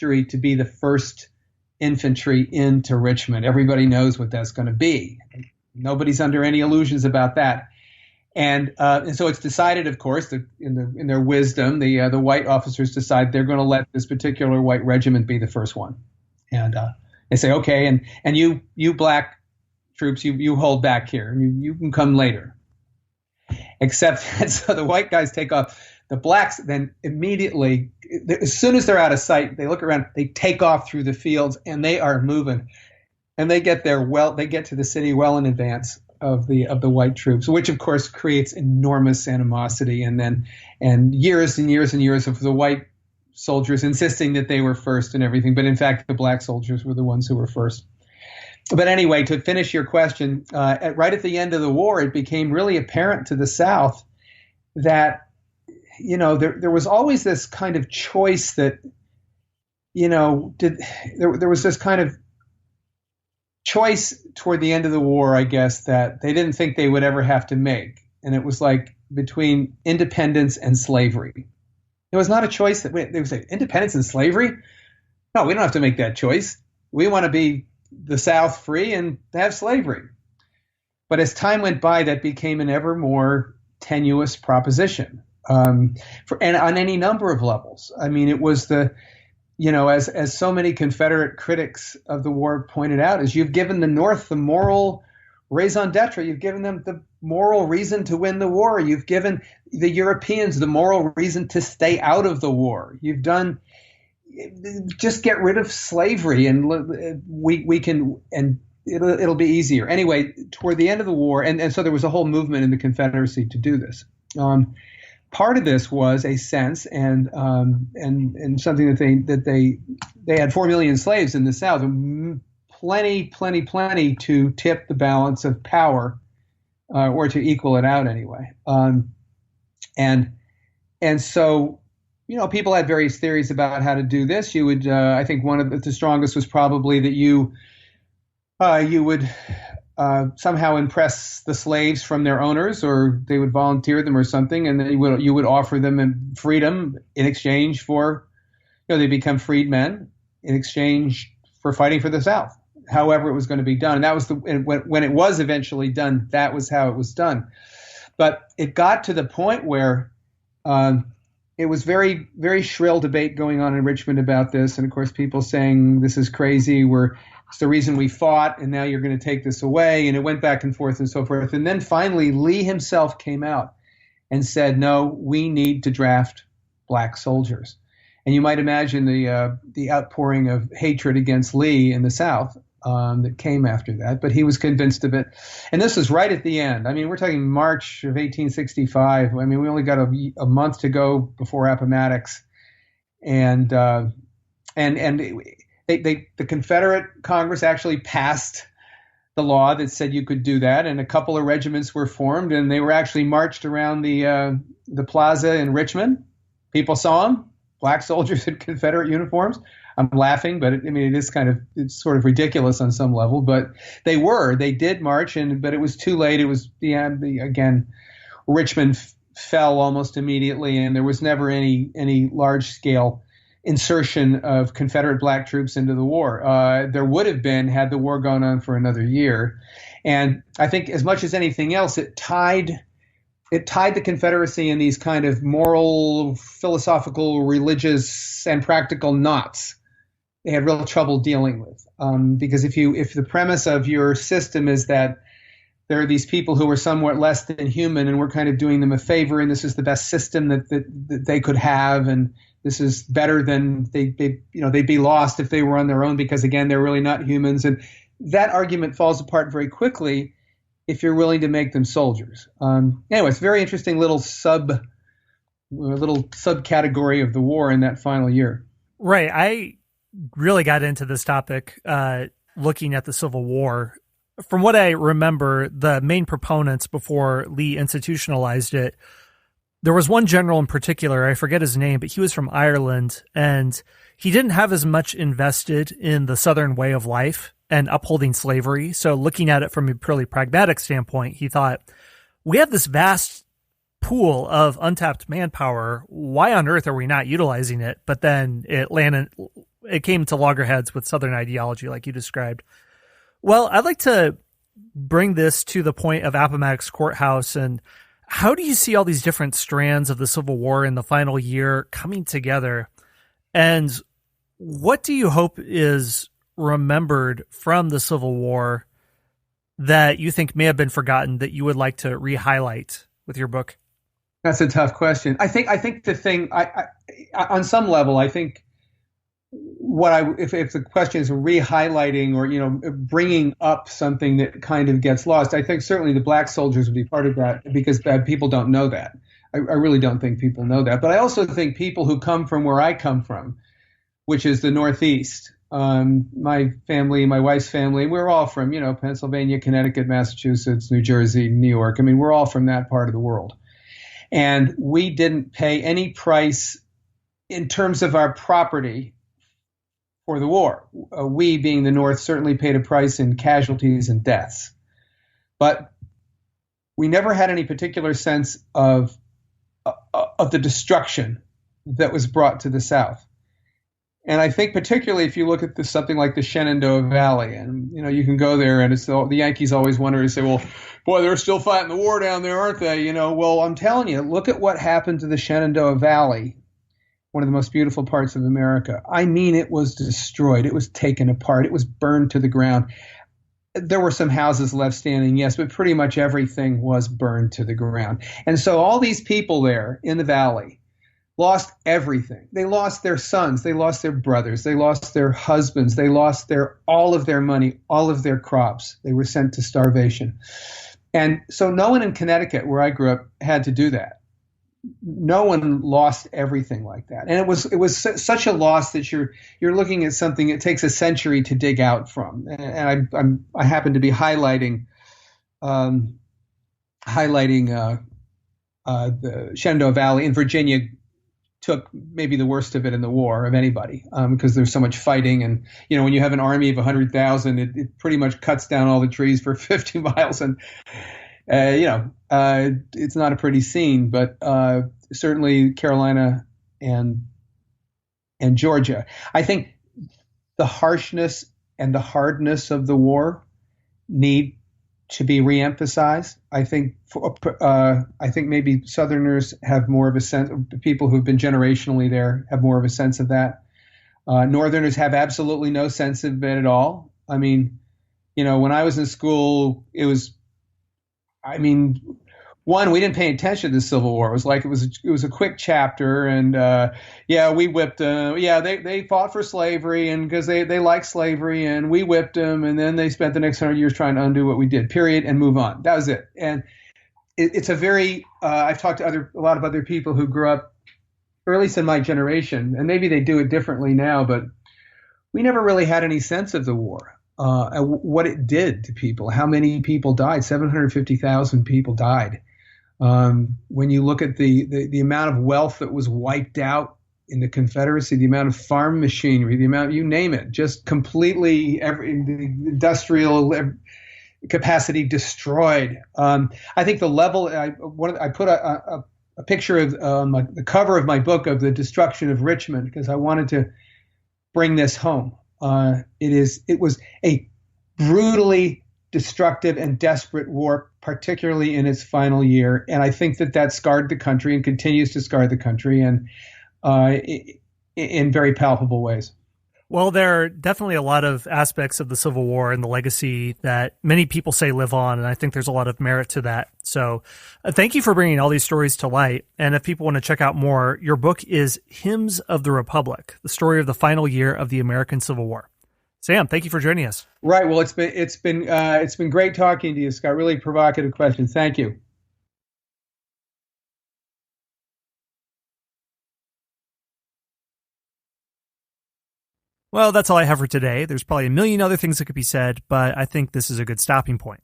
history to be the first infantry into Richmond. Everybody knows what that's going to be. Nobody's under any illusions about that. And so it's decided, of course, that in their wisdom, the white officers decide they're going to let this particular white regiment be the first one. And they say, okay, and you black troops, you hold back here, and you can come later. Except, so the white guys take off. The blacks then immediately, as soon as they're out of sight, they look around, they take off through the fields, and they are moving. And they get there they get to the city well in advance of the white troops, which of course creates enormous animosity, and years and years and years of the white soldiers insisting that they were first and everything, but in fact the black soldiers were the ones who were first. But anyway, to finish your question, right at the end of the war, it became really apparent to the South that, there was always this kind of choice that, there was this kind of choice toward the end of the war, I guess, that they didn't think they would ever have to make. And it was like between independence and slavery. It was not a choice that they would say, independence and slavery? No, we don't have to make that choice. We want to be the South free and have slavery. But as time went by, that became an ever more tenuous proposition, and on any number of levels. I mean, it was as so many Confederate critics of the war pointed out, is you've given the North the moral raison d'etre. You've given them the moral reason to win the war. You've given the Europeans the moral reason to stay out of the war. You've done, just get rid of slavery and we can, and it'll be easier. Anyway, toward the end of the war, and so there was a whole movement in the Confederacy to do this. Part of this was a sense and something that they had 4 million slaves in the South, plenty to tip the balance of power, or to equal it out anyway. And so, people had various theories about how to do this. You would, I think one of the strongest was probably that you would somehow impress the slaves from their owners, or they would volunteer them or something, and then you would offer them freedom in exchange for, they become freedmen in exchange for fighting for the South. However it was going to be done, and that was when it was eventually done. That was how it was done. But it got to the point where it was very, very shrill debate going on in Richmond about this, and of course people saying this is crazy. It's the reason we fought, and now you're going to take this away. And it went back and forth and so forth. And then finally, Lee himself came out and said, no, we need to draft black soldiers. And you might imagine the outpouring of hatred against Lee in the South that came after that. But he was convinced of it. And this was right at the end. I mean, we're talking March of 1865. I mean, we only got a month to go before Appomattox. And the Confederate Congress actually passed the law that said you could do that, and a couple of regiments were formed, and they were actually marched around the plaza in Richmond. People saw them, black soldiers in Confederate uniforms. I'm laughing, but it's sort of ridiculous on some level. But they did march, but it was too late. It was again, Richmond fell almost immediately, and there was never any large scale insertion of Confederate black troops into the war. There would have been had the war gone on for another year. And I think as much as anything else, it tied the Confederacy in these kind of moral, philosophical, religious, and practical knots they had real trouble dealing with. Because if the premise of your system is that there are these people who are somewhat less than human and we're kind of doing them a favor, and this is the best system that they could have, and this is better than they'd be lost if they were on their own, because again, they're really not humans. And that argument falls apart very quickly if you're willing to make them soldiers. Anyway, it's a very interesting little subcategory of the war in that final year. Right. I really got into this topic looking at the Civil War. From what I remember, the main proponents before Lee institutionalized it, there was one general in particular, I forget his name, but he was from Ireland, and he didn't have as much invested in the Southern way of life and upholding slavery. So looking at it from a purely pragmatic standpoint, he thought, we have this vast pool of untapped manpower. Why on earth are we not utilizing it? But then it landed it came to loggerheads with Southern ideology, like you described. Well, I'd like to bring this to the point of Appomattox Courthouse, and how do you see all these different strands of the Civil War in the final year coming together? And what do you hope is remembered from the Civil War that you think may have been forgotten that you would like to re-highlight with your book? That's a tough question. I think the thing, I on some level, I think if the question is re-highlighting or bringing up something that kind of gets lost, I think certainly the black soldiers would be part of that, because people don't know that. I really don't think people know that. But I also think people who come from where I come from, which is the Northeast, my family, my wife's family, we're all from Pennsylvania, Connecticut, Massachusetts, New Jersey, New York. I mean, we're all from that part of the world, and we didn't pay any price in terms of our property for the war. We, being the North, certainly paid a price in casualties and deaths. But we never had any particular sense of the destruction that was brought to the South. And I think particularly if you look at something like the Shenandoah Valley, and you can go there, and the Yankees always wonder and say, well, boy, they're still fighting the war down there, aren't they? Well, I'm telling you, look at what happened to the Shenandoah Valley, one of the most beautiful parts of America. I mean, it was destroyed. It was taken apart. It was burned to the ground. There were some houses left standing, yes, but pretty much everything was burned to the ground. And so all these people there in the valley lost everything. They lost their sons. They lost their brothers. They lost their husbands. They lost all of their money, all of their crops. They were sent to starvation. And so no one in Connecticut, where I grew up, had to do that. No one lost everything like that. And it was such a loss that you're looking at something it takes a century to dig out from. And I happen to be highlighting the Shenandoah Valley in Virginia. Took maybe the worst of it in the war of anybody, because there's so much fighting. And, when you have an army of 100,000, it pretty much cuts down all the trees for 50 miles. And, it's not a pretty scene, but certainly Carolina and Georgia. I think the harshness and the hardness of the war need to be reemphasized. I think maybe Southerners have more of a sense. People who've been generationally there have more of a sense of that. Northerners have absolutely no sense of it at all. I mean, when I was in school, we didn't pay attention to the Civil War. It was like it was a quick chapter, and we whipped them. They fought for slavery, and because they liked slavery, and we whipped them, and then they spent the next 100 years trying to undo what we did. Period, and move on. That was it. And it's a very I've talked to a lot of other people who grew up, or at least in my generation, and maybe they do it differently now, but we never really had any sense of the war. What it did to people, how many people died. 750,000 people died. When you look at the amount of wealth that was wiped out in the Confederacy, the amount of farm machinery, the amount, you name it, just completely the industrial capacity destroyed. I think the level, I put a picture of the cover of my book of the destruction of Richmond, because I wanted to bring this home. It was a brutally destructive and desperate war, particularly in its final year. And I think that scarred the country and continues to scar the country, and in very palpable ways. Well, there are definitely a lot of aspects of the Civil War and the legacy that many people say live on, and I think there's a lot of merit to that. So thank you for bringing all these stories to light. And if people want to check out more, your book is Hymns of the Republic, the story of the final year of the American Civil War. Sam, thank you for joining us. Right. Well, it's been great talking to you, Scott. Really provocative questions. Thank you. Well, that's all I have for today. There's probably a million other things that could be said, but I think this is a good stopping point.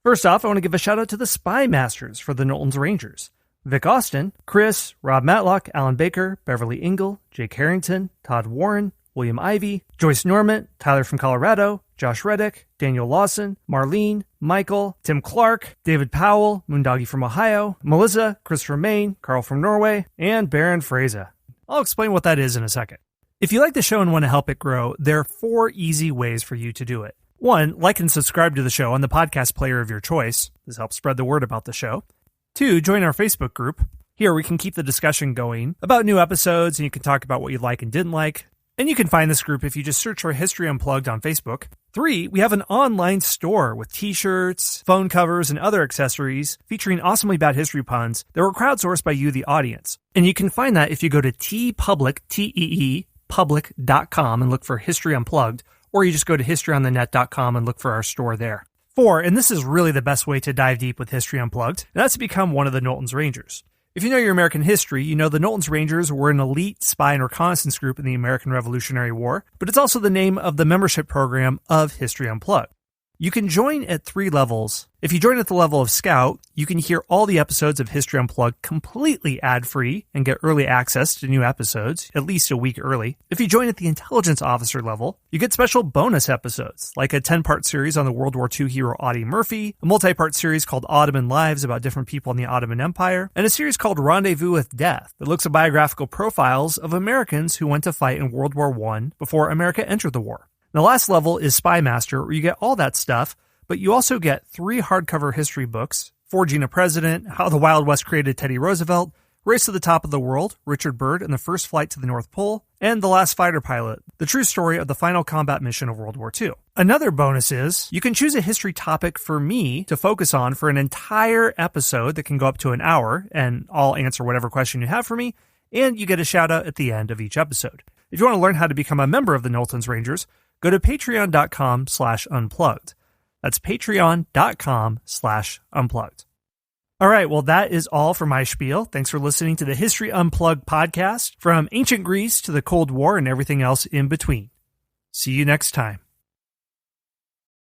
First off, I want to give a shout out to the Spy Masters for the Knowlton's Rangers. Vic Austin, Chris, Rob Matlock, Alan Baker, Beverly Engel, Jake Harrington, Todd Warren, William Ivey, Joyce Normant, Tyler from Colorado, Josh Reddick, Daniel Lawson, Marlene, Michael, Tim Clark, David Powell, Moondoggy from Ohio, Melissa, Christopher Main, Carl from Norway, and Baron Fraser. I'll explain what that is in a second. If you like the show and want to help it grow, there are 4 easy ways for you to do it. 1, like and subscribe to the show on the podcast player of your choice. This helps spread the word about the show. 2, join our Facebook group. Here we can keep the discussion going about new episodes, and you can talk about what you like and didn't like. And you can find this group if you just search for History Unplugged on Facebook. 3, we have an online store with t-shirts, phone covers, and other accessories featuring awesomely bad history puns that were crowdsourced by you, the audience. And you can find that if you go to public.com and look for History Unplugged, or you just go to historyonthenet.com and look for our store there. 4, and this is really the best way to dive deep with History Unplugged, and that's to become one of the Knowlton's Rangers. If you know your American history, you know the Knowlton's Rangers were an elite spy and reconnaissance group in the American Revolutionary War, but it's also the name of the membership program of History Unplugged. You can join at 3 levels. If you join at the level of Scout, you can hear all the episodes of History Unplugged completely ad-free and get early access to new episodes, at least a week early. If you join at the Intelligence Officer level, you get special bonus episodes, like a 10-part series on the World War II hero Audie Murphy, a multi-part series called Ottoman Lives about different people in the Ottoman Empire, and a series called Rendezvous with Death that looks at biographical profiles of Americans who went to fight in World War I before America entered the war. The last level is Spy Master, where you get all that stuff, but you also get 3 hardcover history books: Forging a President, How the Wild West Created Teddy Roosevelt, Race to the Top of the World, Richard Byrd and the First Flight to the North Pole, and The Last Fighter Pilot, the true story of the final combat mission of World War II. Another bonus is, you can choose a history topic for me to focus on for an entire episode that can go up to an hour, and I'll answer whatever question you have for me, and you get a shout out at the end of each episode. If you want to learn how to become a member of the Knowlton's Rangers, go to patreon.com/unplugged. That's patreon.com/unplugged. All right, well, that is all for my spiel. Thanks for listening to the History Unplugged podcast, from ancient Greece to the Cold War and everything else in between. See you next time.